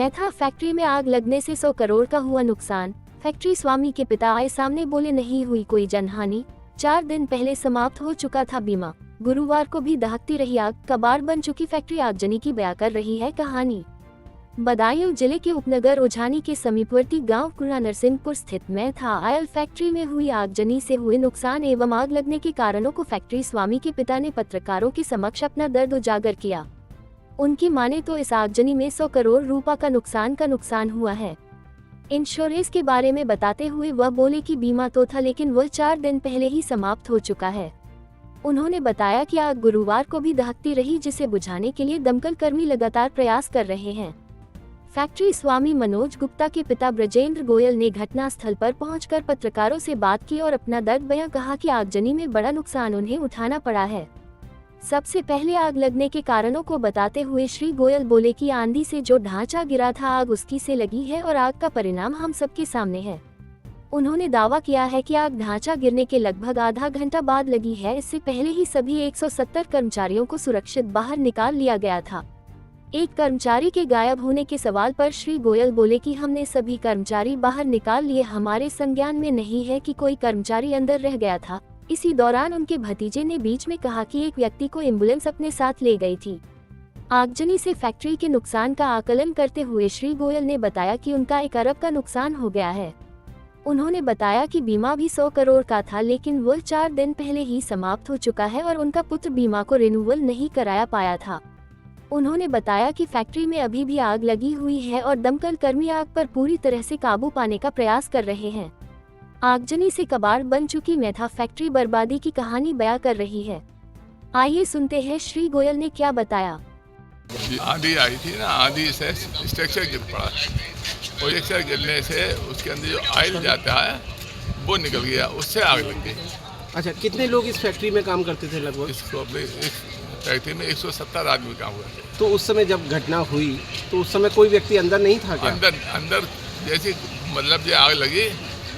मैथा फैक्ट्री में आग लगने से 100 करोड़ का हुआ नुकसान। फैक्ट्री स्वामी के पिता आए सामने, बोले नहीं हुई कोई जनहानि, 4 दिन पहले समाप्त हो चुका था बीमा। गुरुवार को भी दहकती रही आग, कबाड़ बन चुकी फैक्ट्री आगजनी की बयां कर रही है कहानी। बदायूं जिले के उपनगर ओझानी के समीपवर्ती गांव कुड़ा नरसिंहपुर स्थित मैथा ऑयल फैक्ट्री में हुई आगजनी से हुए नुकसान एवं आग लगने के कारणों को फैक्ट्री स्वामी के पिता ने पत्रकारों के समक्ष अपना दर्द उजागर किया। उनकी माने तो इस आगजनी में 100 करोड़ रुपए का नुकसान हुआ है। इंश्योरेंस के बारे में बताते हुए वह बोले कि बीमा तो था, लेकिन वह 4 दिन पहले ही समाप्त हो चुका है। उन्होंने बताया कि आग गुरुवार को भी दहकती रही, जिसे बुझाने के लिए दमकल कर्मी लगातार प्रयास कर रहे हैं। फैक्ट्री स्वामी मनोज गुप्ता के पिता ब्रजेंद्र गोयल ने घटनास्थल पर पहुंचकर पत्रकारों से बात की और अपना दर्द बयां कहा कि आगजनी में बड़ा नुकसान उन्हें उठाना पड़ा है। सबसे पहले आग लगने के कारणों को बताते हुए श्री गोयल बोले कि आंधी से जो ढांचा गिरा था आग उसकी से लगी है और आग का परिणाम हम सबके सामने है। उन्होंने दावा किया है कि आग ढांचा गिरने के लगभग आधा घंटा बाद लगी है। इससे पहले ही सभी 170 कर्मचारियों को सुरक्षित बाहर निकाल लिया गया था। एक कर्मचारी के गायब होने के सवाल पर श्री गोयल बोले कि हमने सभी कर्मचारी बाहर निकाल लिए, हमारे संज्ञान में नहीं है कि कोई कर्मचारी अंदर रह गया था। इसी दौरान उनके भतीजे ने बीच में कहा कि एक व्यक्ति को एम्बुलेंस अपने साथ ले गई थी। आगजनी से फैक्ट्री के नुकसान का आकलन करते हुए श्री गोयल ने बताया कि उनका 1 अरब का नुकसान हो गया है। उन्होंने बताया कि बीमा भी 100 करोड़ का था, लेकिन वह 4 दिन पहले ही समाप्त हो चुका है और उनका पुत्र बीमा को रिन्यूअल नहीं कराया पाया था। उन्होंने बताया कि फैक्ट्री में अभी भी आग लगी हुई है और दमकल कर्मी आग पर पूरी तरह से काबू पाने का प्रयास कर रहे हैं। आगजनी से कबाड़ बन चुकी मैथा फैक्ट्री बर्बादी की कहानी बयां कर रही है। आइए सुनते हैं श्री गोयल ने क्या बताया। आंधी आई थी ना, आंधी से स्ट्रक्चर गिर पड़ा और स्ट्रक्चर गिरने से उसके अंदर जो ऑयल जाता है वो निकल गया, उससे आग लग गई। अच्छा, कितने लोग इस फैक्ट्री में काम करते थे लगभग? इस फैक्ट्री में 170 आदमी काम हुआ थे। तो उस समय जब घटना हुई तो उस समय कोई व्यक्ति अंदर नहीं था क्या? अंदर जैसे मतलब जो आग लगी,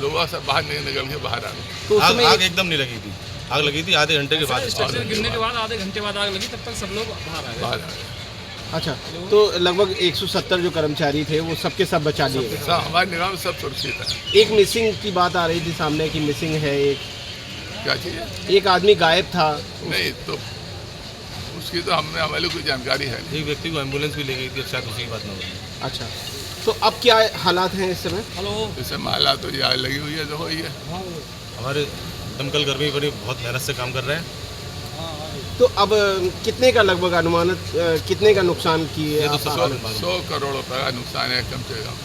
लोग सब बाहर निकल के बाहर आ गए। तो उस समय आग एकदम नहीं लगी थी, आग लगी थी आधे घंटे के बाद। स्ट्रक्चर गिरने के बाद आधे घंटे बाद आग लगी, तब तक सब लोग बाहर आ गए। अच्छा, तो लगभग 170 जो कर्मचारी थे वो सबके सब बचा लिए गए? हमारे निगाह में सब सुरक्षित है। एक मिसिंग की बात आ रही थी सामने की मिसिंग है, क्या चीज़ है? एक आदमी गायब था। नहीं, तो उसकी तो हमारे कोई जानकारी है नहीं। एक व्यक्ति को एम्बुलेंस भी ले गई थी, शायद उसी की बात ना हो। अच्छा, तो अब क्या हालात हैं इस समय? इस समय हालात तो ये आग लगी हुई है, जो हुई है। हमारे दमकल कर्मी बड़ी बहुत मेहनत से काम कर रहे हैं। तो अब कितने का लगभग अनुमानित कितने का नुकसान किए? 100 करोड़ रुपए का नुकसान है कम से कम।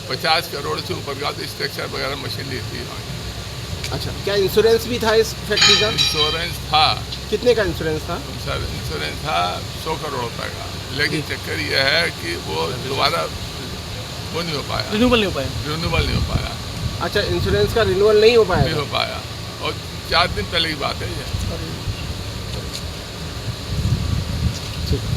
50 करोड़ से ऊपर का तो स्ट्रक्चर वगैरह मशीन ली थी। अच्छा, क्या इंश्योरेंस भी था इस फैक्ट्री का? इंश्योरेंस था। कितने का इंश्योरेंस था? सर, इंश्योरेंस था 100 करोड़ रुपए का, लेकिन चक्कर यह है कि वो दोबारा वो नहीं हो पाया, रिन्यूअल नहीं हो पाया। अच्छा, इंश्योरेंस का रिन्यूअल नहीं हो पाया और 4 दिन पहले की बात है ये। ठीक।